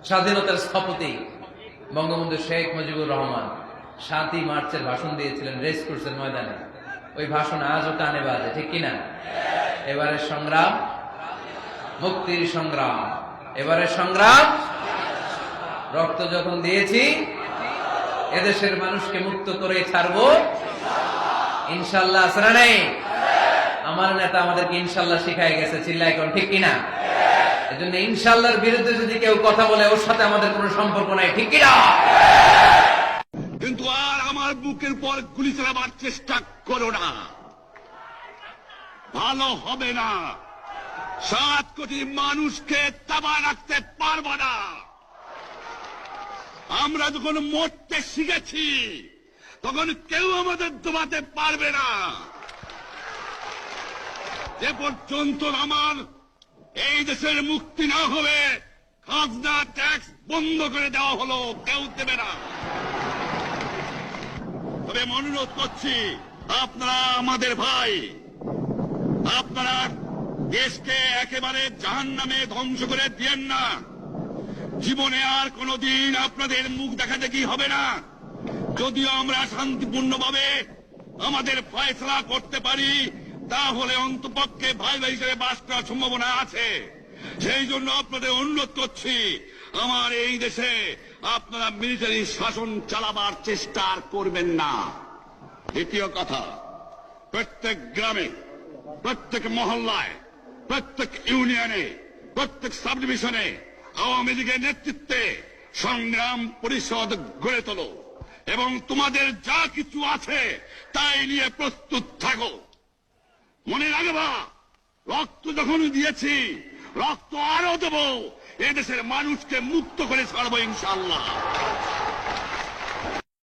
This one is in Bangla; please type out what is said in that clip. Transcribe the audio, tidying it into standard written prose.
স্বাধীনতার স্থপতি বঙ্গবন্ধু শেখ মুজিবুর রহমান ৭ই মার্চের ভাষণ দিয়েছিলেন রেসকোর্সের ময়দানে। ওই ভাষণ আজও কানে বাজে, ঠিক কিনা? এবারের সংগ্রাম মুক্তির সংগ্রাম, এবারের সংগ্রাম রক্ত যখন দিয়েছি এদেশের মানুষকে মুক্ত করে ছাড়বো ইনশাল্লাহ। আসরা নেই, আমার নেতা আমাদেরকে ইনশাল্লাহ শিখাই গেছে, চিল্লাই কোন, ঠিক কিনা? এজন্য ইনশাল্লাহর বিরুদ্ধে যদি কেউ কথা বলে ওর সাথে আমাদের কোনো সম্পর্ক নাই, ঠিক কিনা? কিন্তু আর আমার বুকের পর গুলি চালাবার চেষ্টা করো না, ভালো হবে না। 7 কোটি মানুষকে তাবা রাখতে পারবো না। আমরা যখন মরতে শিখেছি তখন কেউ আমাদের দবাতে পারবে না। যে পর্যন্ত আমার এই দেশের মুক্তি না হবে, খাজনা ট্যাক্স বন্ধ করে দেওয়া হলো, কেউ দেবে না। তবে অনুরোধ করছি, আপনারা আমাদের ভাই, আপনারা দেশকে একেবারে জাহান্নামে ধ্বংস করে দিয়েন না। জীবনে আর কোনদিন আপনাদের মুখ দেখা দেখি হবে না। যদিও আমরা শান্তিপূর্ণভাবে আমাদের ফয়সলা করতে পারি, তাহলে অন্তপক্ষে ভাই ভাই হিসেবে বাস করার সম্ভাবনা আছে। সেই জন্য আপনাদের অনুরোধ করছি, আমার এই দেশে আপনারা মিলিটারি শাসন চালাবার চেষ্টা করবেন না। দ্বিতীয় কথা, প্রত্যেক গ্রামে, প্রত্যেক মহল্লায়, প্রত্যেক ইউনিয়নে, প্রত্যেক সাব ডিভিশনে আওয়ামী লীগের নেতৃত্বে সংগ্রাম পরিষদ গড়ে তোলো এবং তোমাদের যা কিছু আছে তাই নিয়ে প্রস্তুত থাকো। মনে রাখবা, রক্ত যখন দিয়েছি, রক্ত আরো দেব, এদেশের মানুষকে মুক্ত করে ছাড়বো ইনশাআল্লাহ।